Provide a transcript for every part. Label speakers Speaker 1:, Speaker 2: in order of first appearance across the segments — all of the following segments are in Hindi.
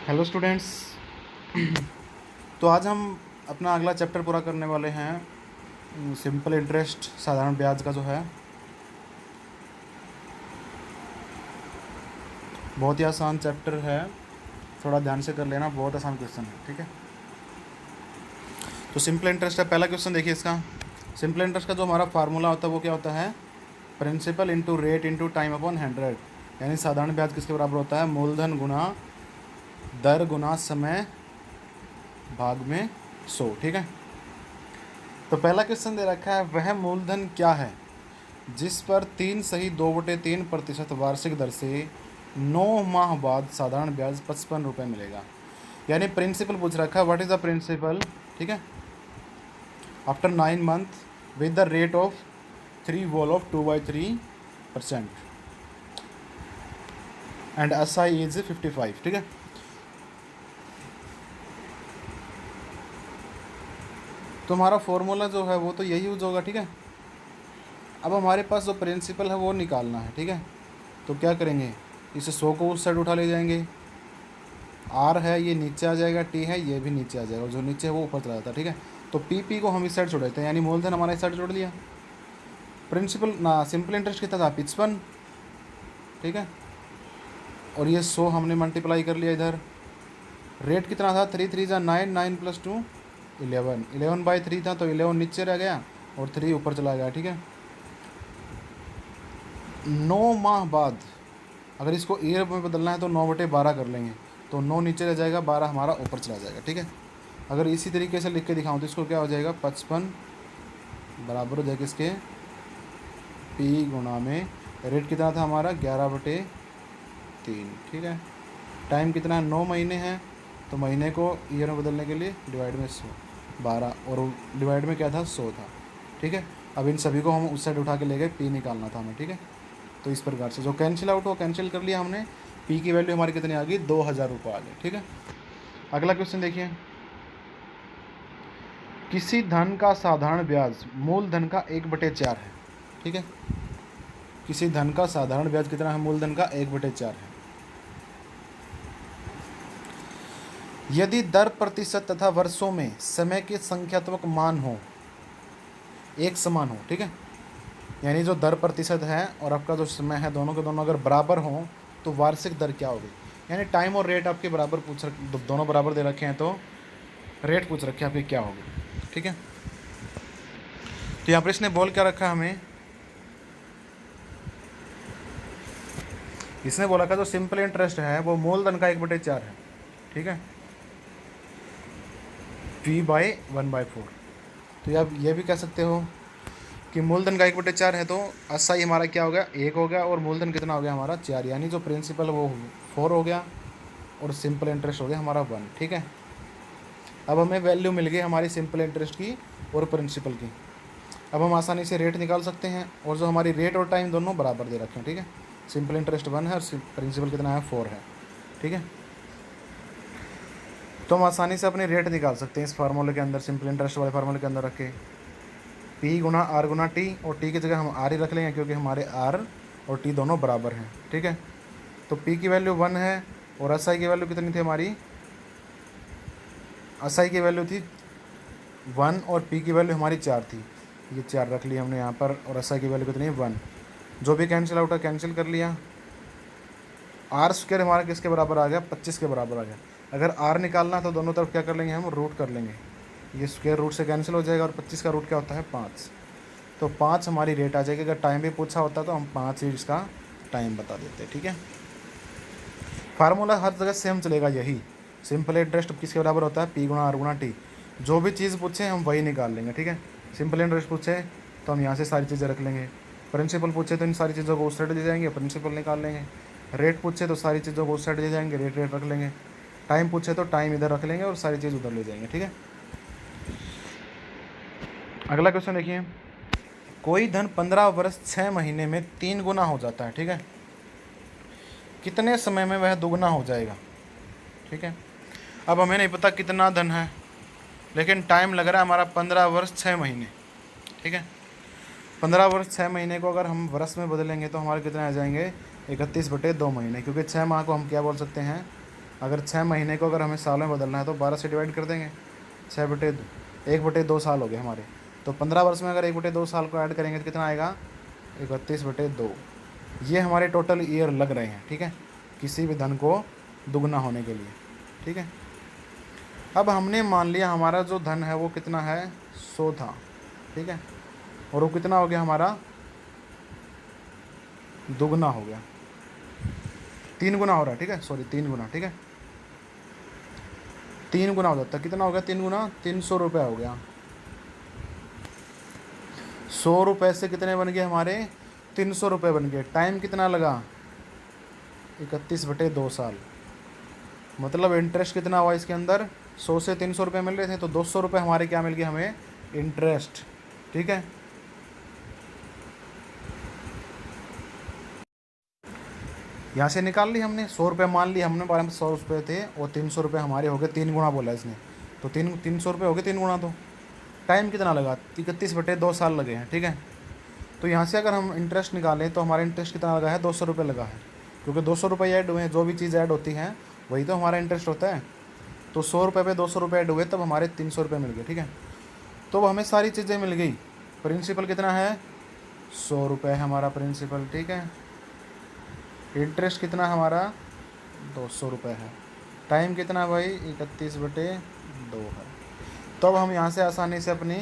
Speaker 1: Hello students. तो आज हम अपना अगला चैप्टर पूरा करने वाले हैं। सिंपल इंटरेस्ट साधारण ब्याज का जो है बहुत ही आसान चैप्टर है, थोड़ा ध्यान से कर लेना, बहुत आसान क्वेश्चन है। ठीक है, तो सिंपल इंटरेस्ट का पहला क्वेश्चन देखिए। इसका सिंपल इंटरेस्ट का जो हमारा फार्मूला होता है वो क्या होता है? Principal into rate into time upon 100। यानी साधारण ब्याज किसके बराबर होता है? मूलधन गुना दर गुना समय भाग में 100। ठीक है, तो पहला क्वेश्चन दे रखा है, वह मूलधन क्या है जिस पर 3/2/3% वार्षिक दर से 9 माह बाद साधारण ब्याज 55 रुपये मिलेगा। यानी प्रिंसिपल पूछ रखा है, व्हाट इज़ द प्रिंसिपल। ठीक है, after 9 month with the rate of 3 whole of 2/3% and SI is 55। ठीक है, तो हमारा फॉर्मूला जो है वो तो यही यूज होगा। ठीक है, अब हमारे पास जो प्रिंसिपल है वो निकालना है। ठीक है, तो क्या करेंगे, इसे 100 को उस साइड उठा ले जाएंगे, आर है ये नीचे आ जाएगा, टी है ये भी नीचे आ जाएगा, और जो नीचे है वो ऊपर चला जाता है। ठीक है, तो पी को हम इस साइड छोड़ देते हैं, यानी मूलधन हमारा इस साइड जोड़ लिया। प्रिंसिपल ना सिंपल इंटरेस्ट कितना था? 55। ठीक है, और ये 100 हमने मल्टीप्लाई कर लिया इधर। रेट कितना था? 3 3 9, 9 + 2 11, 11/3 था, तो 11 नीचे रह गया और 3 ऊपर चला गया। ठीक है, 9 माह बाद अगर इसको ईयर में बदलना है तो 9/12 कर लेंगे, तो 9 नीचे रह जाएगा, 12 हमारा ऊपर चला जाएगा। ठीक है, अगर इसी तरीके से लिख के दिखाऊँ तो इसको क्या हो जाएगा? 55 बराबर हो जाएगा इसके पी गुणा में रेट कितना था हमारा? 11/3। ठीक है, टाइम कितना है? 9 महीने हैं, तो महीने को ईयर में बदलने के लिए डिवाइड में 100, 12, और डिवाइड में क्या था? 100 था। ठीक है, अब इन सभी को हम उस साइड उठा के ले गए, पी निकालना था हमें। ठीक है, तो इस प्रकार से जो कैंसिल आउट हो कैंसिल कर लिया हमने, पी की वैल्यू हमारी कितनी आ गई? 2000 रुपये आ गई। ठीक है, अगला क्वेश्चन देखिए, किसी धन का साधारण ब्याज मूलधन का 1/4 है। ठीक है, किसी धन का साधारण ब्याज कितना है? मूलधन का 1/4 है। यदि दर प्रतिशत तथा वर्षों में समय के संख्यात्मक मान हो एक समान हो। ठीक है, यानी जो दर प्रतिशत है और आपका जो समय है दोनों के दोनों अगर बराबर हों तो वार्षिक दर क्या होगी? यानी टाइम और रेट आपके बराबर दोनों बराबर दे रखे हैं, तो रेट पूछ रखे हैं आपकी क्या होगी। ठीक है, तो यहाँ पर इसने बोल क्या रखा हमें? इसने बोला था जो सिंपल इंटरेस्ट है वो मूलधन का 1/4 है। ठीक है, P/1/4। तो आप ये भी कह सकते हो कि मूलधन का 1/4 है, तो SI हमारा क्या हो गया? 1 हो गया, और मूलधन कितना हो गया हमारा? 4। यानी जो प्रिंसिपल वो 4 हो गया और सिंपल इंटरेस्ट हो गया हमारा 1। ठीक है, अब हमें वैल्यू मिल गई हमारी सिंपल इंटरेस्ट की और प्रिंसिपल की। अब हम आसानी से रेट निकाल सकते हैं, और जो हमारी रेट और टाइम दोनों बराबर दे रखे हैं। ठीक है, सिंपल इंटरेस्ट 1 है और प्रिंसिपल कितना है? 4 है। ठीक है, तो हम आसानी से अपनी रेट निकाल सकते हैं इस फार्मूले के अंदर, सिंपल इंटरेस्ट वाले फार्मूले के अंदर रख के। P गुना R गुना T, और T की जगह हम R ही रख लेंगे क्योंकि हमारे R और T दोनों बराबर हैं। ठीक है, तो P की वैल्यू 1 है, और SI की वैल्यू कितनी थी हमारी? SI की वैल्यू थी 1 और P की वैल्यू हमारी 4 थी, ये 4 रख लिया हमने यहाँ पर, और SI की वैल्यू कितनी है? 1। जो भी कैंसिल आउट है कैंसिल कर लिया। R² हमारा किसके बराबर आ गया? 25 के बराबर आ गया। अगर R निकालना तो दोनों तरफ क्या कर लेंगे हम? रूट कर लेंगे, ये स्क्वायर रूट से कैंसिल हो जाएगा, और 25 का रूट क्या होता है? 5। तो 5 हमारी रेट आ जाएगी। अगर टाइम भी पूछा होता तो हम 5 ही इसका टाइम बता देते। ठीक है, फार्मूला हर जगह सेम चलेगा यही। सिंपल इंटरेस्ट किसके बराबर होता है? P गुणा R गुणा T। जो भी चीज़ पूछे हम वही निकाल लेंगे। ठीक है, सिंपल इंटरेस्ट पूछे तो हम यहाँ से सारी चीज़ें रख लेंगे, प्रिंसिपल पूछे तो इन सारी चीज़ों को उस साइड ले जाएंगे, प्रिंसिपल निकाल लेंगे। रेट पूछे तो सारी चीज़ों को उस साइड ले जाएंगे, रेट रेट रख लेंगे। टाइम पूछे तो टाइम इधर रख लेंगे और सारी चीज़ उधर ले जाएंगे। ठीक है, अगला क्वेश्चन देखिए, कोई धन 15 वर्ष 6 महीने में 3 गुना हो जाता है। ठीक है, कितने समय में वह दुगना हो जाएगा? ठीक है, अब हमें नहीं पता कितना धन है, लेकिन टाइम लग रहा है हमारा 15 वर्ष 6 महीने। ठीक है, 15 वर्ष 6 महीने को अगर हम वर्ष में बदलेंगे तो हमारे कितने आ जाएंगे? 31/2 महीने, क्योंकि 6 माह को हम क्या बोल सकते हैं? अगर 6 महीने को अगर हमें साल में बदलना है तो 12 से डिवाइड कर देंगे। 1/2 साल हो गए हमारे। तो 15 वर्ष में अगर 1/2 साल को ऐड करेंगे तो कितना आएगा, 31/2। ये हमारे टोटल ईयर लग रहे हैं, ठीक है, किसी भी धन को दुगना होने के लिए, ठीक है। अब हमने मान लिया हमारा जो धन है वो कितना है, 100 था, ठीक है, और वो कितना हो गया हमारा, दुगना हो गया, 3 गुना हो रहा है, ठीक है, सॉरी 3 गुना, ठीक है, 3 गुना हो जाता है। कितना हो गया 3 गुना, 300 रुपये हो गया। 100 रुपये से कितने बन गए हमारे, 300 रुपये बन गए। टाइम कितना लगा, 31/2 साल। मतलब इंटरेस्ट कितना हुआ इसके अंदर, 100 से 300 रुपये मिल रहे थे तो 200 रुपये हमारे क्या मिल गए हमें, इंटरेस्ट, ठीक है। यहाँ से निकाल ली हमने, 100 रुपये मान ली हमने, बारे में 100 रुपये थे और 300 रुपये हमारे हो गए, 3 गुना बोला इसने, तो 300 रुपये हो गए 3 गुना। तो टाइम कितना लगा, 31/2 साल लगे हैं, ठीक है। तो यहाँ से अगर हम इंटरेस्ट निकालें तो हमारा इंटरेस्ट कितना लगा है, 200 रुपये लगा है, क्योंकि 200 रुपये ऐड हुए हैं। जो भी चीज़ ऐड होती हैं वही तो हमारा इंटरेस्ट होता है। तो 100 रुपये पे 200 रुपये ऐड हुए तब हमारे 300 रुपये मिल गए, ठीक है। तो अब हमें सारी चीज़ें मिल गई। प्रिंसिपल कितना है, 100 रुपये है हमारा प्रिंसिपल, ठीक है। इंटरेस्ट कितना हमारा, 200 रुपये है। टाइम कितना भाई, 31/2 है। तो अब हम यहाँ से आसानी से अपनी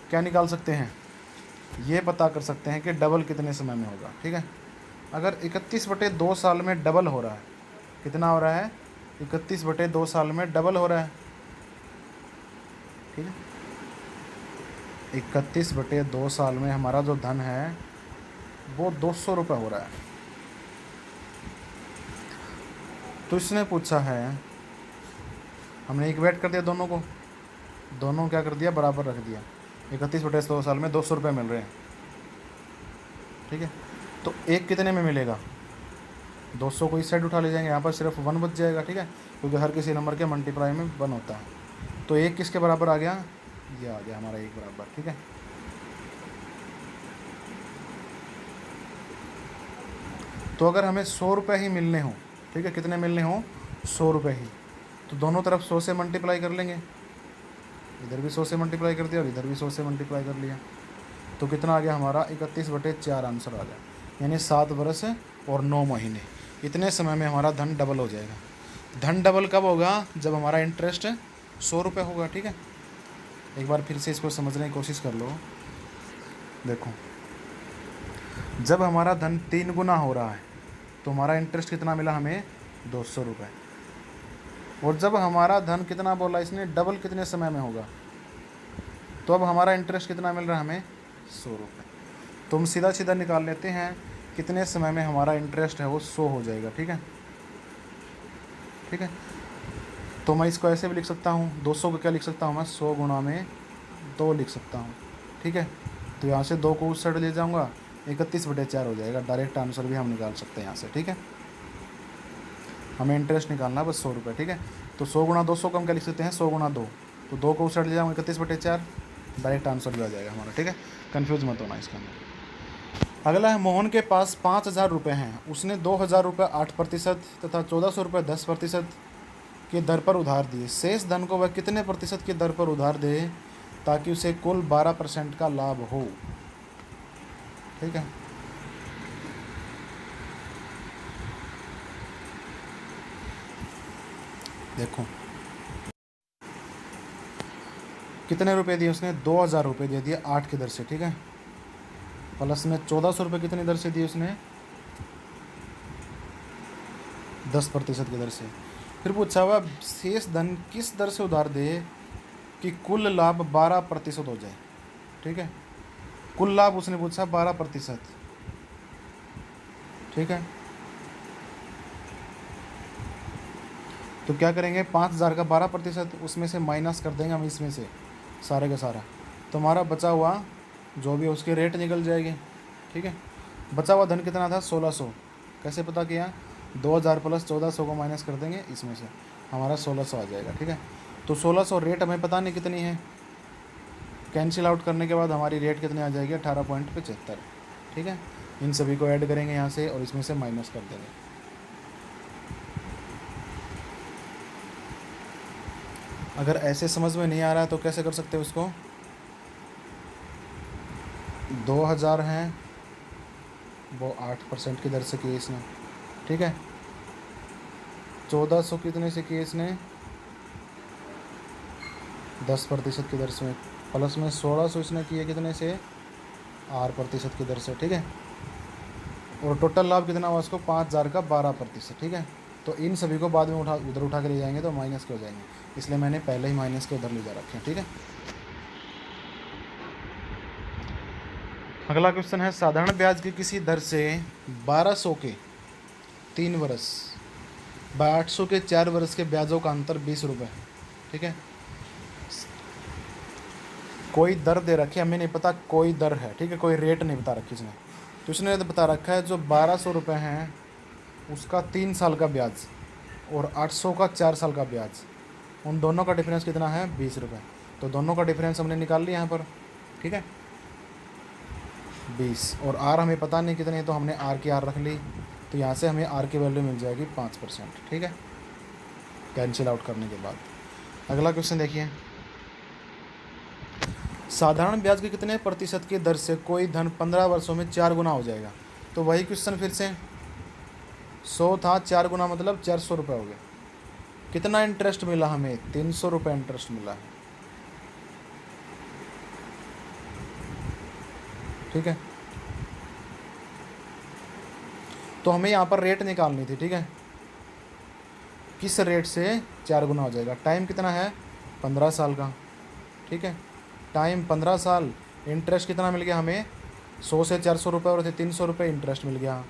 Speaker 1: क्या निकाल सकते हैं, ये पता कर सकते हैं कि डबल कितने समय में होगा, ठीक है। अगर 31/2 साल में डबल हो रहा है, कितना हो रहा है, 31/2 साल में डबल हो रहा है, ठीक है। 31/2 साल में हमारा जो धन है वो 200 रुपये हो रहा है। तो इसने पूछा है, हमने इक्वेट कर दिया दोनों को, दोनों क्या कर दिया, बराबर रख दिया। 31/2 साल में 200 रुपये मिल रहे हैं, ठीक है। तो एक कितने में मिलेगा, 200 को इस साइड उठा ले जाएंगे, यहाँ पर सिर्फ 1 बच जाएगा, ठीक है, क्योंकि हर किसी नंबर के मल्टीप्लाई में 1 होता है। तो एक किसके बराबर आ गया, ये आ गया हमारा 1 बराबर, ठीक है। तो अगर हमें 100 रुपये ही मिलने हों, ठीक है, कितने मिलने हों, 100 रुपये ही, तो दोनों तरफ 100 से मल्टीप्लाई कर लेंगे। इधर भी 100 से मल्टीप्लाई कर दिया और इधर भी 100 से मल्टीप्लाई कर लिया। तो कितना आ गया हमारा, 31/4 आंसर आ गया। यानी 7 वर्ष और 9 महीने, इतने समय में हमारा धन डबल हो जाएगा। धन डबल कब होगा, जब हमारा इंटरेस्ट 100 रुपये होगा, ठीक है। एक बार फिर से इसको समझने की कोशिश कर लो। देखो, जब हमारा धन 3 गुना हो रहा है तो हमारा इंटरेस्ट कितना मिला हमें, 200 रुपये। और जब हमारा धन कितना बोला इसने, डबल कितने समय में होगा, तो अब हमारा इंटरेस्ट कितना मिल रहा है हमें, 100 रुपये। तो हम सीधा सीधा निकाल लेते हैं कितने समय में हमारा इंटरेस्ट है वो 100 हो जाएगा, ठीक है, ठीक है। तो मैं इसको ऐसे भी लिख सकता हूँ, 200 को क्या लिख सकता हूँ मैं, 100 गुणा में 2 लिख सकता हूँ, ठीक है। तो यहाँ से 2 को उस साइड ले जाऊँगा, 31/4 हो जाएगा। डायरेक्ट आंसर भी हम निकाल सकते हैं यहाँ से, ठीक है। हमें इंटरेस्ट निकालना है बस 100 रुपये, ठीक है। तो 100 गुणा 200 को हम क्या लिख सकते हैं, 100 गुणा 2। तो 2 को उस साइड ले जाऊँगा, 31/4, डायरेक्ट आंसर भी आ जाएगा हमारा, ठीक है। कन्फ्यूज मत होना इसके अंदर। अगला है, मोहन के पास 5,000 रुपये हैं। उसने 2,000 रुपये 8% तथा 1,400 रुपये 10% की दर पर उधार दिए। शेष धन को वह कितने प्रतिशत की दर पर उधार दे ताकि उसे कुल 12% का लाभ हो, ठीक है। देखो कितने रुपए दिए उसने, 2,000 रुपये दे दिए 8 की दर से, ठीक है। प्लस में 1,400 रुपये कितनी दर से दिए उसने, 10% की दर से। फिर पूछा हुआ शेष धन किस दर से उधार दे कि कुल लाभ 12% हो जाए, ठीक है। कुल लाभ उसने पूछा 12%, ठीक है। तो क्या करेंगे, 5,000 का 12%, उसमें से माइनस कर देंगे हम इसमें से सारे का सारा। तो हमारा बचा हुआ जो भी उसके रेट निकल जाएगी, ठीक है। बचा हुआ धन कितना था, 1,600। कैसे पता किया, 2,000 प्लस 1,400 को माइनस कर देंगे, इसमें से हमारा 1,600 आ जाएगा, ठीक है। तो 1,600 रेट हमें पता नहीं कितनी है, कैंसिल आउट करने के बाद हमारी रेट कितनी आ जाएगी, 18.75, ठीक है। इन सभी को ऐड करेंगे यहाँ से और इसमें से माइनस कर देंगे। अगर ऐसे समझ में नहीं आ रहा है तो कैसे कर सकते हो इसको, 2000 हैं, वो 8% की दर से किए इसने, ठीक है। 1400 कितने से किए इसने, 10% की दर से, प्लस में 1600 इसने किए कितने से, 8% की दर से, ठीक है। और टोटल लाभ कितना हुआ उसको, 5000 का 12%, ठीक है। तो इन सभी को बाद में उधर उठा के ले जाएंगे तो माइनस के हो जाएंगे, इसलिए मैंने पहले ही माइनस के उधर ले जा रखे हैं, ठीक है। अगला क्वेश्चन है, साधारण ब्याज की किसी दर से 1200 के 3 वर्ष व 800 के 4 वर्ष के ब्याजों का अंतर 20 रुपये, ठीक है। कोई दर दे रखी है, हमें नहीं पता कोई दर है, ठीक है, कोई रेट नहीं बता रखी इसने। तो इसने तो बता रखा है जो 1200 रुपये हैं उसका 3 साल का ब्याज और 800 का 4 साल का ब्याज, उन दोनों का डिफरेंस कितना है, 20 रुपये। तो दोनों का डिफरेंस हमने निकाल लिया यहाँ पर, ठीक है, 20। और आर हमें पता नहीं कितनी है, तो हमने आर की आर रख ली, तो यहाँ से हमें आर की वैल्यू मिल जाएगी 5%, ठीक है, कैंसिल आउट करने के बाद। अगला क्वेश्चन देखिए, साधारण ब्याज के कितने प्रतिशत की दर से कोई धन 15 वर्षों में 4 गुना हो जाएगा। तो वही क्वेश्चन फिर से, 100 था, 4 गुना मतलब 400 रुपये हो गए। कितना इंटरेस्ट मिला हमें, 300 रुपये इंटरेस्ट मिला है, ठीक है। तो हमें यहाँ पर रेट निकालनी थी, ठीक है, किस रेट से 4 गुना हो जाएगा। टाइम कितना है, 15 साल का, ठीक है, टाइम 15 साल, इंटरेस्ट कितना मिल गया हमें, 100 से 400 रुपये और थे 300 रुपये इंटरेस्ट मिल गया,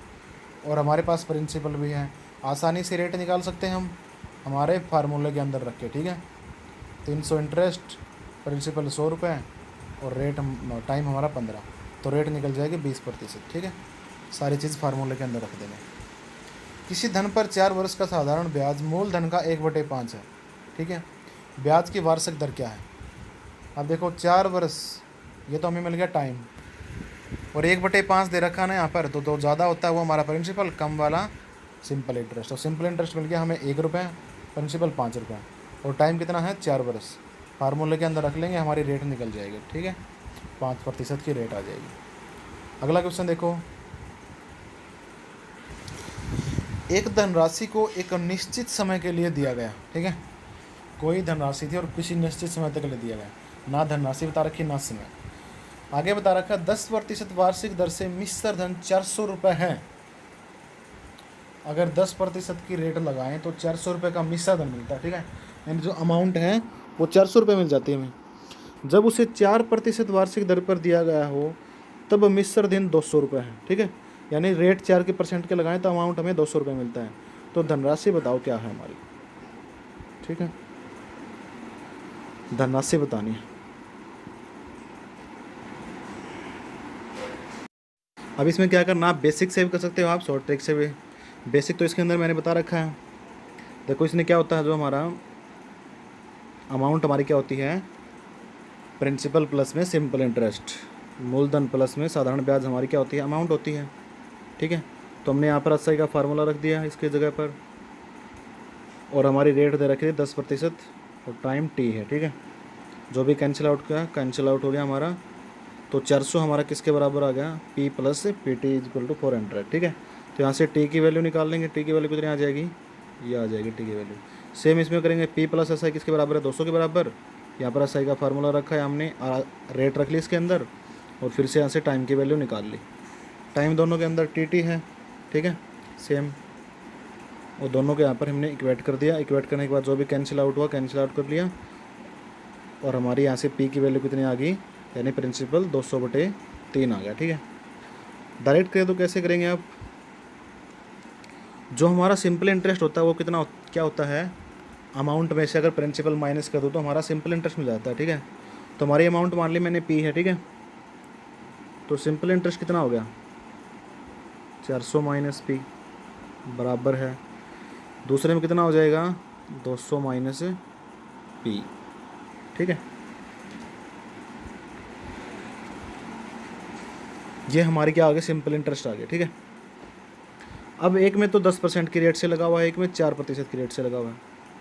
Speaker 1: और हमारे पास प्रिंसिपल भी है। आसानी से रेट निकाल सकते हैं हम हमारे फार्मूले के अंदर रख के, ठीक है। 300 इंटरेस्ट, प्रिंसिपल 100 रुपये और रेट टाइम हमारा 15, तो रेट निकल जाएगी 20%, ठीक है। सारी चीज़ फार्मूले के अंदर रख देंगे। किसी धन पर 4 वर्ष का साधारण ब्याज मूल धन का 1/5 है, ठीक है। ब्याज की वार्षिक दर क्या है, अब देखो 4 वर्ष, ये तो हमें मिल गया टाइम, और 1/5 दे रखा ना यहाँ पर, तो ज़्यादा होता है वो हमारा प्रिंसिपल, कम वाला सिंपल इंटरेस्ट। और सिंपल इंटरेस्ट मिल गया हमें 1 रुपये, प्रिंसिपल 5 रुपये, और टाइम कितना है, 4 वर्ष। फार्मूले के अंदर रख लेंगे, हमारी रेट निकल जाएगी, ठीक है, 5% की रेट आ जाएगी। अगला क्वेश्चन देखो, एक धनराशि को एक निश्चित समय के लिए दिया गया, ठीक है, कोई धनराशि थी और किसी निश्चित समय तक के लिए दिया गया, ना धनराशि बता रखी ना समय। आगे बता रखा 10% वार्षिक दर से मिश्र धन 400 रुपये है। अगर 10% की रेट लगाएं तो 400 रुपये का मिश्र धन मिलता है, ठीक है, यानी जो अमाउंट है वो 400 रुपये मिल जाती है हमें। जब उसे 4% वार्षिक दर पर दिया गया हो तब मिश्र धन 200 रुपये है, ठीक है, यानी रेट 4% के लगाएं तो अमाउंट हमें 200 रुपये मिलता है। तो धनराशि बताओ क्या है हमारी, ठीक है, धनराशि बतानी है। अब इसमें क्या करना, आप बेसिक से भी कर सकते हो, आप शॉर्ट ट्रिक से भी। बेसिक तो इसके अंदर मैंने बता रखा है। देखो इसमें क्या होता है, जो हमारा अमाउंट हमारी क्या होती है, प्रिंसिपल प्लस में सिंपल इंटरेस्ट, मूलधन प्लस में साधारण ब्याज हमारी क्या होती है, अमाउंट होती है, ठीक है। तो हमने यहाँ पर एसआई का फार्मूला रख दिया इसकी जगह पर, और हमारी रेट दे रखी है 10% और टाइम टी है, ठीक है। जो भी कैंसिल आउट का कैंसिल आउट हो गया हमारा, तो 400 हमारा किसके बराबर आ गया, P plus PT equal to 400, ठीक है। तो यहाँ से टी की वैल्यू निकाल लेंगे, टी की वैल्यू कितनी आ जाएगी, ये आ जाएगी टी की वैल्यू। सेम इसमें करेंगे, P प्लस SI किसके बराबर है, 200 के बराबर। यहाँ पर SI का फार्मूला रखा है हमने, रेट रख ली इसके अंदर, और फिर से यहाँ से टाइम की वैल्यू निकाल ली। टाइम दोनों के अंदर TT है, ठीक है, सेम, और दोनों के यहाँ पर हमने इक्वेट कर दिया। इक्वेट करने के बाद जो भी कैंसिल आउट हुआ कैंसिल आउट कर लिया, और हमारी यहाँ से P की वैल्यू कितनी आ गई, यानी प्रिंसिपल 200/3 आ गया, ठीक है। डायरेक्ट करें तो कैसे करेंगे आप, जो हमारा सिंपल इंटरेस्ट होता है वो कितना क्या होता है, अमाउंट में से अगर प्रिंसिपल माइनस कर दो तो हमारा सिंपल इंटरेस्ट मिल जाता है, ठीक है। तो हमारी अमाउंट मान ली मैंने P है, ठीक है, तो सिंपल इंटरेस्ट कितना हो गया, 400 माइनस P बराबर है, दूसरे में कितना हो जाएगा, 200 माइनस P, ठीक है। ये हमारी क्या आ गया, सिंपल इंटरेस्ट आ गया, ठीक है। अब एक में तो 10% की रेट से लगा हुआ है, एक में 4% की रेट से लगा हुआ है,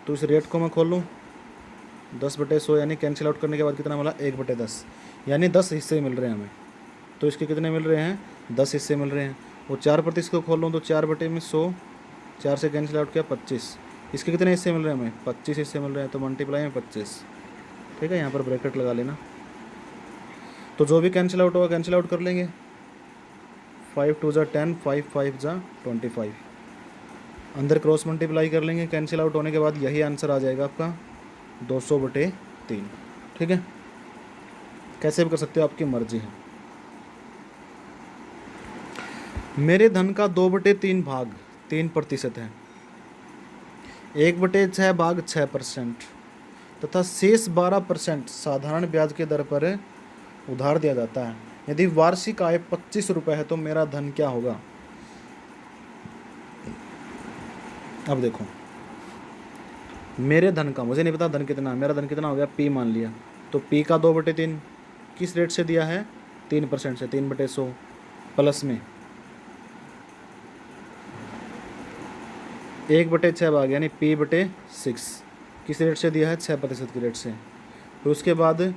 Speaker 1: तो इस रेट को मैं खोल लूँ, 10/100 यानी कैंसिल आउट करने के बाद कितना मिला 1/10, यानी 10 हिस्से मिल रहे हैं हमें। तो इसके कितने मिल रहे हैं 10 हिस्से मिल रहे हैं। और 4% को खोल लूँ तो 4/100, 4 से कैंसिल आउट किया 25, इसके कितने हिस्से मिल रहे हैं हमें 25 हिस्से मिल रहे हैं, तो मल्टीप्लाई में 25। ठीक है, यहाँ पर ब्रैकेट लगा लेना। तो जो भी कैंसिल आउट होगा कैंसिल आउट कर लेंगे। 5 2 ज़ा 10, 5 5 ज़ा 25, अंदर क्रॉस मल्टीप्लाई कर लेंगे। कैंसिल आउट होने के बाद यही आंसर आ जाएगा आपका 200/3। ठीक है, कैसे भी कर सकते हो, आपकी मर्जी है। मेरे धन का 2/3 भाग 3% है, 1/6 भाग 6% तथा शेष 12% साधारण ब्याज के दर पर उधार दिया जाता है। यदि वार्षिक आय 25 रुपये है तो मेरा धन क्या होगा। अब देखो, मेरे धन का मुझे नहीं पता धन कितना है, मेरा धन कितना हो गया P मान लिया, तो P का 2/3 किस रेट से दिया है 3% से, 3/100 प्लस में 1/6 भाग यानी P/6 किस रेट से दिया है 6% की रेट से। फिर उसके बाद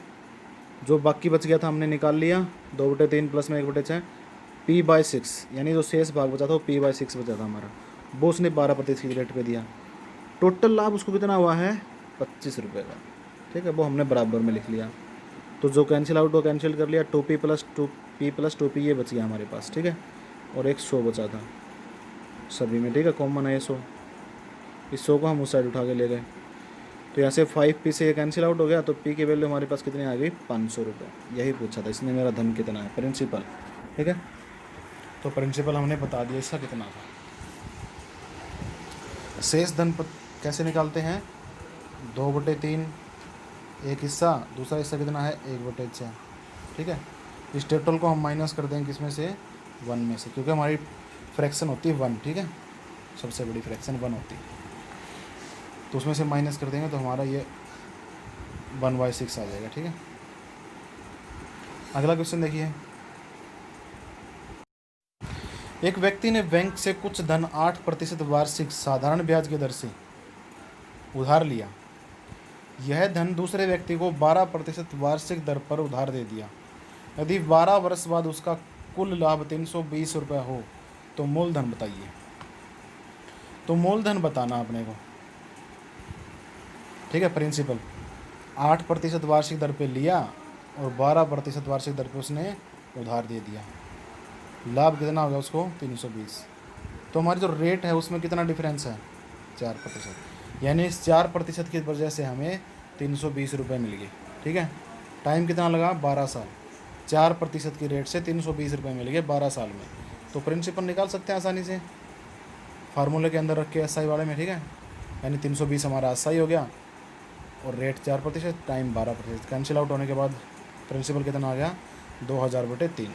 Speaker 1: जो बाकी बच गया था हमने निकाल लिया, 2/3 प्लस में 1/6 P/6 यानी जो शेष भाग बचा था वो P/6 बचा था हमारा, वो उसने 12% की रेट पे दिया। टोटल लाभ उसको कितना हुआ है 25 रुपये का। ठीक है, वो हमने बराबर में लिख लिया। तो जो कैंसिल आउट वो कैंसिल कर लिया, 2P + 2P ये बच गया हमारे पास। ठीक है, और एक 100 बचा था सभी में। ठीक है, कॉमन है ये 100, इस 100 को हम उस साइड उठा के ले गए। तो यहाँ से 5P से ये कैंसिल आउट हो गया, तो P की वैल्यू हमारे पास कितनी आ गई 500 रुपये। यही पूछा था इसने, मेरा धन कितना है प्रिंसिपल। ठीक है, तो प्रिंसिपल हमने बता दिया इसका कितना था। शेष धन कैसे निकालते हैं 2/3 एक हिस्सा, दूसरा हिस्सा कितना है 1/6। ठीक है, इस टोटल को हम माइनस कर देंगे किसमें से 1 में से, क्योंकि हमारी फ्रैक्शन होती है 1। ठीक है, सबसे बड़ी फ्रैक्शन 1 होती है, तो उसमें से माइनस कर देंगे तो हमारा ये 1/6 आ जाएगा। ठीक है, अगला क्वेश्चन देखिए। एक व्यक्ति ने बैंक से कुछ धन 8% वार्षिक साधारण ब्याज की दर से उधार लिया। यह धन दूसरे व्यक्ति को 12% वार्षिक दर पर उधार दे दिया। यदि 12 वर्ष बाद उसका कुल लाभ 320 रुपये हो तो मूलधन बताइए। तो मूलधन बताना अपने को। ठीक है, प्रिंसिपल 8% वार्षिक दर पे लिया और 12% वार्षिक दर पे उसने उधार दे दिया। लाभ कितना होगा उसको 320। तो हमारी जो रेट है उसमें कितना डिफरेंस है 4%, यानी इस 4% की वजह से हमें 320 रुपये मिल गए। ठीक है, टाइम कितना लगा 12 साल, 4% की रेट से 320 रुपये मिल गए 12 साल में। तो प्रिंसिपल निकाल सकते हैं आसानी से फार्मूले के अंदर रख के SI वाले में। ठीक है, यानी 320 हमारा SI हो गया और रेट 4%, टाइम 12%। कैंसिल आउट होने के बाद प्रिंसिपल कितना आ गया 2000/3।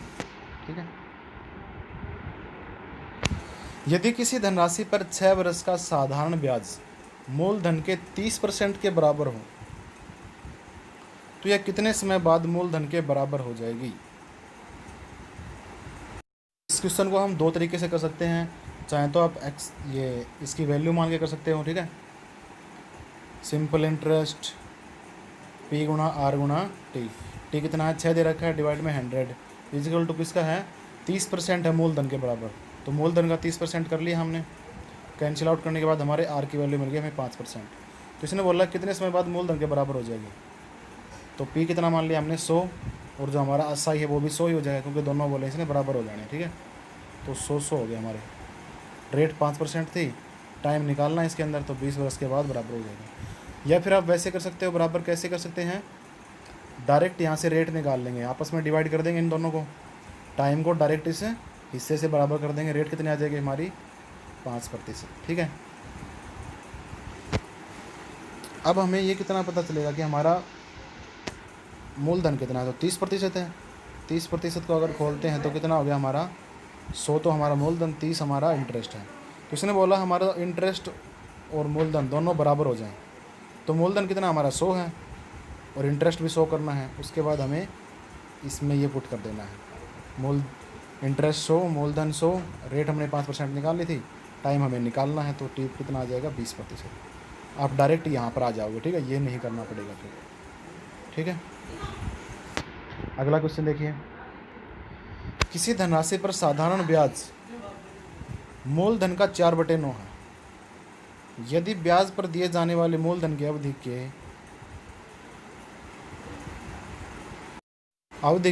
Speaker 1: ठीक है, यदि किसी धनराशि पर 6 वर्ष का साधारण ब्याज मूलधन के 30% के बराबर हो तो यह कितने समय बाद मूलधन के बराबर हो जाएगी। इस क्वेश्चन को हम 2 तरीके से कर सकते हैं। चाहे तो आप ये इसकी वैल्यू मान के कर सकते हो। ठीक है, simple interest P × R × T कितना है 6 दे रखा है, डिवाइड में 100 इजिकल टू किसका है 30% है मूलधन के बराबर। तो मूलधन का 30% कर लिया हमने। कैंसिल आउट करने के बाद हमारे R की वैल्यू मिल गई हमें 5%। तो इसने बोला कितने समय बाद मूलधन के बराबर हो जाएगी। तो P कितना मान लिया हमने 100, और जो हमारा SI है वो भी 100 ही हो जाएगा, क्योंकि दोनों बोले इसने बराबर हो जाने। ठीक है, तो 100 हो गया हमारे। रेट 5% थी, टाइम निकालना इसके अंदर, तो 20 वर्ष के बाद बराबर हो जाएगा। या फिर आप वैसे कर सकते हो, बराबर कैसे कर सकते हैं, डायरेक्ट यहाँ से रेट निकाल लेंगे, आपस में डिवाइड कर देंगे इन दोनों को, टाइम को डायरेक्ट इस हिस्से से बराबर कर देंगे, रेट कितनी आ जाएगी हमारी 5%। ठीक है, अब हमें ये कितना पता चलेगा कि हमारा मूलधन कितना है। तो 30% है, 30% को अगर खोलते हैं तो कितना हो गया हमारा 100, तो हमारा मूलधन 30 हमारा इंटरेस्ट है। तो इसने बोला हमारा इंटरेस्ट और मूलधन दोनों बराबर हो जाएं। तो मूलधन कितना हमारा 100 है और इंटरेस्ट भी 100 करना है। उसके बाद हमें इसमें ये पुट कर देना है, इंटरेस्ट 100, मूलधन 100, रेट हमने 5% निकाल ली थी, टाइम हमें निकालना है, तो टी कितना आ जाएगा 20%। आप डायरेक्ट यहाँ पर आ जाओगे, ठीक है, ये नहीं करना पड़ेगा फिर, ठीक है। अगला क्वेश्चन देखिए, किसी धनराशि पर साधारण ब्याज मूलधन का 4/9 है। यदि ब्याज पर दिए जाने वाले मूलधन की अवधि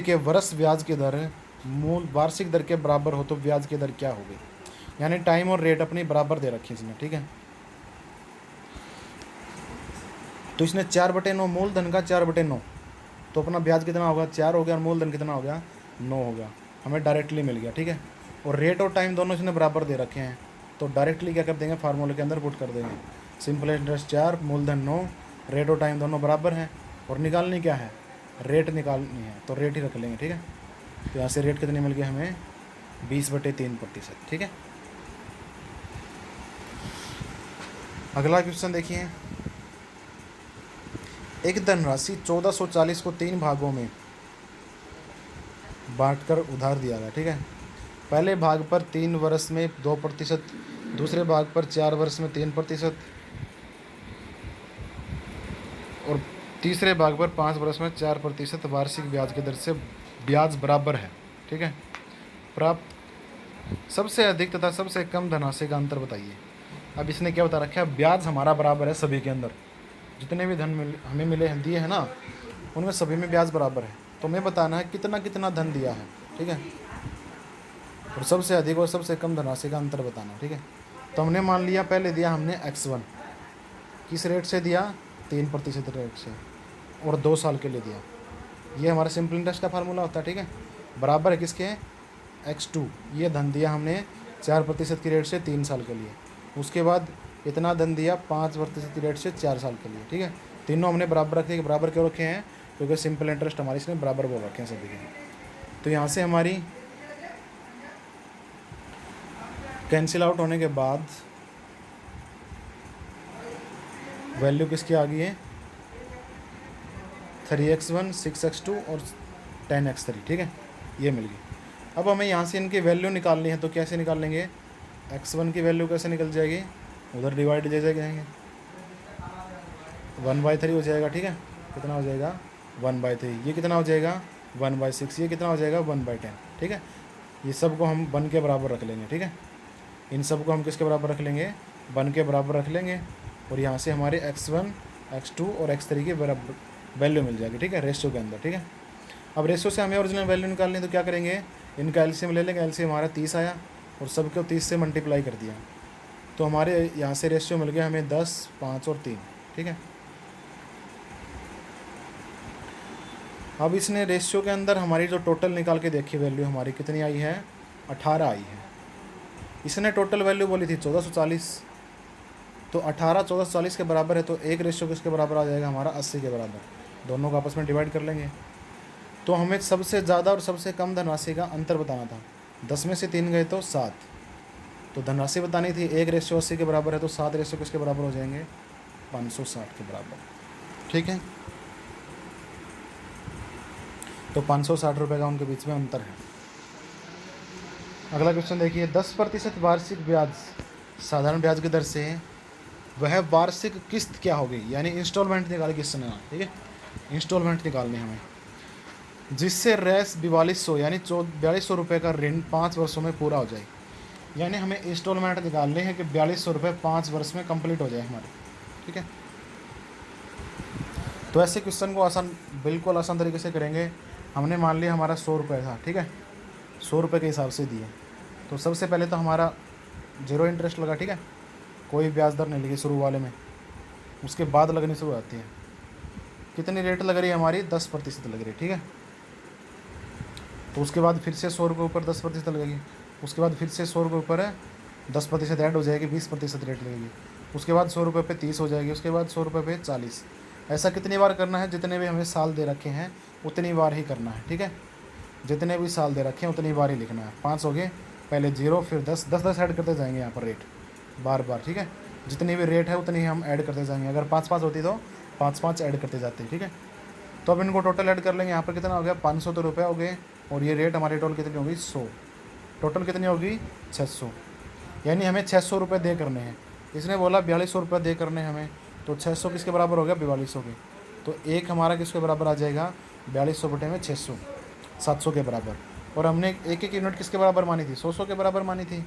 Speaker 1: के वर्ष ब्याज की दर मूल वार्षिक दर के बराबर हो तो ब्याज की दर क्या होगी। यानी टाइम और रेट अपनी बराबर दे रखी है इसने, ठीक है। तो इसने 4/9, मूलधन का 4/9, तो अपना ब्याज कितना होगा, 4 हो गया, और मूलधन कितना हो गया, 9 होगा, हमें डायरेक्टली मिल गया, ठीक है। और रेट और टाइम दोनों इसने बराबर दे रखे हैं, तो डायरेक्टली क्या कर देंगे, फार्मूले के अंदर पुट कर देंगे। सिंपल इंटरेस्ट 4, मूलधन 9, रेट और टाइम दोनों बराबर हैं, और निकालनी क्या है, रेट निकालनी है, तो रेट ही रख लेंगे, ठीक है। तो यहाँ से रेट कितने मिल गए हमें, 20/3%, ठीक है। अगला क्वेश्चन देखिए, एक धनराशि 1440 को 3 भागों में बांटकर उधार दिया गया, ठीक है। पहले भाग पर 3 वर्ष में 2%, दूसरे भाग पर 4 वर्ष में 3%, और तीसरे भाग पर 5 वर्ष में 4% वार्षिक ब्याज की दर से ब्याज बराबर है, ठीक है। प्राप्त सबसे अधिक तथा सबसे कम धनराशि का अंतर बताइए। अब इसने क्या बता रखा है, ब्याज हमारा बराबर है हमें के अंदर, जितने भी धन हमें मिले हैं, दिए हैं ना, उनमें सभी में ब्याज बराबर है, तो हमें बताना है कितना कितना धन दिया है, ठीक है, और सबसे अधिक और सबसे कम धनराशि का अंतर बताना, ठीक है। तो हमने मान लिया, पहले दिया हमने x1, किस रेट से दिया, 3% रेट से, और 2 साल के लिए दिया। ये हमारा सिंपल इंटरेस्ट का फार्मूला होता है, ठीक है। बराबर है किसके, x2, ये धन दिया हमने 4% की रेट से 3 साल के लिए। उसके बाद इतना धन दिया 5% की रेट से 4 साल के लिए, ठीक है। तीनों हमने बराबर रखे, बराबर क्यों रखे हैं, क्योंकि सिंपल इंटरेस्ट हमारी इसने बराबर बोल रखे हैं सभी के। तो यहाँ से हमारी कैंसिल आउट होने के बाद वैल्यू किसकी आ गई है, 3x1, 6x2 और 10x3, ठीक है, ये मिल गई। अब हमें यहाँ से इनकी वैल्यू निकालनी है, तो कैसे निकाल लेंगे, x1 की वैल्यू कैसे निकल जाएगी, उधर डिवाइड जैसे जाएंगे, 1/3 हो जाएगा, ठीक है। कितना हो जाएगा, 1/3, ये कितना हो जाएगा, 1/6, ये कितना हो जाएगा, 1/10, ठीक है। ये सब को हम 1 के बराबर रख लेंगे, ठीक है। इन सब को हम किसके बराबर रख लेंगे, 1 के बराबर रख लेंगे, और यहाँ से हमारे x1, x2 और x3 की बराबर वैल्यू मिल जाएगी, ठीक है, रेशियो के अंदर, ठीक है। अब रेशियो से हमें ओरिजिनल वैल्यू निकालनी है, तो क्या करेंगे, इनका एलसीएम ले लेंगे, एलसीएम हमारा 30 आया, और सबको 30 से मल्टीप्लाई कर दिया, तो हमारे यहाँ से रेशियो मिल गया हमें 10, 5 और 3, ठीक है। अब इसने रेशियो के अंदर हमारी जो टोटल निकाल के देखी वैल्यू हमारी कितनी आई है, 18 आई है। इसने टोटल वैल्यू बोली थी 1440, तो 18 1440 के बराबर है, तो एक रेशियो किसके बराबर आ जाएगा हमारा, 80 के बराबर। दोनों को आपस में डिवाइड कर लेंगे, तो हमें सबसे ज़्यादा और सबसे कम धनराशि का अंतर बताना था। 10 में से 3 गए तो 7, तो धनराशि बतानी थी, एक रेशियो 80 के बराबर है, तो 7 रेशियो किसके बराबर हो जाएंगे, 560 के बराबर, ठीक है। तो 560 रुपये का उनके बीच में अंतर है। अगला क्वेश्चन देखिए, 10% वार्षिक ब्याज साधारण ब्याज की दर से वह वार्षिक किस्त क्या होगी, यानी इंस्टॉलमेंट निकाल किसने, ठीक है, इंस्टॉलमेंट निकालनी हमें, जिससे रेस 4200 यानी 4200 रुपये का ऋण 5 वर्षों में पूरा हो जाए। यानी हमें इंस्टॉलमेंट निकालने हैं कि 4200 रुपये 5 वर्ष में कंप्लीट हो जाए हमारे, ठीक है। तो ऐसे क्वेश्चन को आसान, बिल्कुल आसान तरीके से करेंगे। हमने मान लिया हमारा 100 रुपये था, ठीक है, 100 रुपये के हिसाब से दिए, तो सबसे पहले तो हमारा 0 इंटरेस्ट लगा, ठीक है, कोई ब्याज दर नहीं लगी शुरू वाले में, उसके बाद लगनी शुरू आती है। कितनी रेट लग रही है हमारी, 10% लग रही है, ठीक है। तो उसके बाद फिर से 100 रुपये ऊपर 10% लगेगी, उसके बाद फिर से 100 रुपये ऊपर है 10% ऐड हो जाएगी, 20% रेट लगेगी, उसके बाद 100 रुपये पे 30 हो जाएगी, उसके बाद 100 रुपये पे 40। ऐसा कितनी बार करना है, जितने भी हमें साल दे रखे हैं उतनी बार ही करना है, ठीक है। जितने भी साल दे रखे हैं उतनी बार ही लिखना है। 5 हो गए, पहले 0 फिर 10, 10 10 ऐड करते जाएंगे यहाँ पर रेट बार बार, ठीक है। जितनी भी रेट है उतनी हम ऐड करते जाएंगे, अगर 5 होती तो 5 ऐड करते जाते, ठीक है। तो अब इनको टोटल ऐड कर लेंगे, यहाँ पर कितना हो गया, 500 तो रुपये हो गए, और ये रेट हमारी टोटल कितनी होगी, 100, टोटल कितनी होगी, 600, यानी हमें 600 रुपये दे करने हैं। इसने बोला 4200 रुपये दे करने हैं हमें, तो 600 किसके बराबर हो गया, 4200 के। तो एक हमारा किसके बराबर आ जाएगा, 4200 बटे में 600, 700 के बराबर। और हमने एक एक यूनिट किसके बराबर मानी थी, 100 के बराबर मानी थी।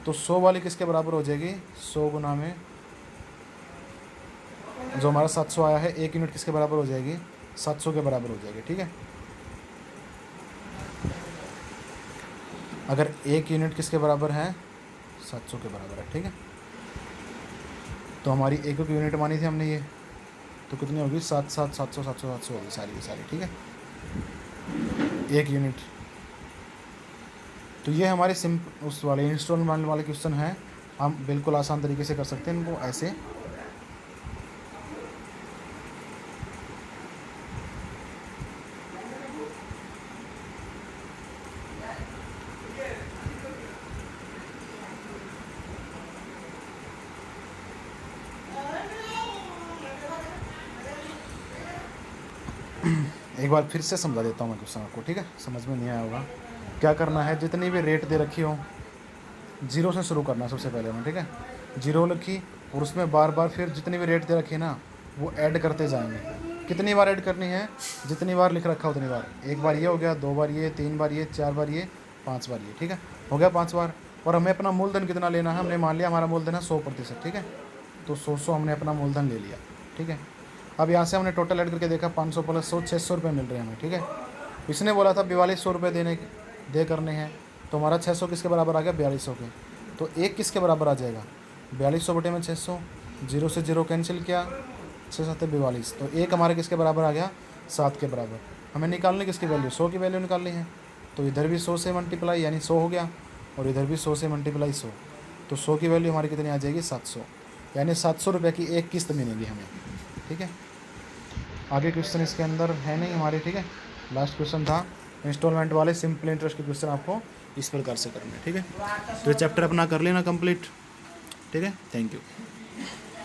Speaker 1: तो 100 वाली किसके बराबर हो जाएगी, 100 गुना में जो हमारा 700 आया है, एक यूनिट किसके बराबर हो जाएगी, 700 के बराबर हो जाएगी। ठीक है, अगर एक यूनिट किसके बराबर है, 700 के बराबर है। ठीक है, तो हमारी एक एक यूनिट मानी थी हमने ये, तो कितनी होगी, 700 होगी सारी की सारी। ठीक है, एक यूनिट। तो ये हमारे उस वाले इंस्टॉलमेंट वाले क्वेश्चन हैं, हम बिल्कुल आसान तरीके से कर सकते हैं इनको ऐसे। एक बार फिर से समझा देता हूँ मैं क्वेश्चन आपको। ठीक है, समझ में नहीं आया होगा। क्या करना है, जितनी भी रेट दे रखी हो, जीरो से शुरू करना है सबसे पहले में। ठीक है, जीरो लिखी और उसमें बार बार फिर जितनी भी रेट दे रखी है ना, वो ऐड करते जाएंगे। कितनी बार ऐड करनी है, जितनी बार लिख रखा उतनी बार। एक बार ये हो गया, 2 बार ये, 3 बार ये, 4 बार ये, 5 बार ये। ठीक है, हो गया 5 बार। और हमें अपना मूलधन कितना लेना है, हमने मान लिया हमारा मूलधन है 100%। ठीक है, तो 100 हमने अपना मूलधन ले लिया। ठीक है, अब यहाँ से हमने टोटल ऐड करके देखा, 500 प्लस 100, 600 रुपये मिल रहे हैं हमें। ठीक है, इसने बोला था 4200 रुपये दे करने हैं, तो हमारा 600 किसके बराबर आ गया, 4200 के। तो एक किसके बराबर आ जाएगा, 4200 बटे में 600, जीरो से जीरो कैंसिल किया, 6 7 42। तो एक हमारे किसके बराबर आ गया, 7 के बराबर। हमें निकालनी किसकी वैल्यू, 100 की वैल्यू निकालनी है। तो इधर भी 100 से मल्टीप्लाई यानी 100 हो गया, और इधर भी 100 से मल्टीप्लाई 100। तो 100 की वैल्यू हमारी कितनी आ जाएगी, 700, यानी 700 रुपये की एक किस्त मिलेगी हमें। ठीक है, आगे क्वेश्चन इसके अंदर है नहीं हमारे। ठीक है, लास्ट क्वेश्चन था इंस्टॉलमेंट वाले सिंपल इंटरेस्ट के क्वेश्चन आपको इस प्रकार से करने। ठीक है, तो चैप्टर अपना कर लेना कंप्लीट। ठीक है, थैंक यू।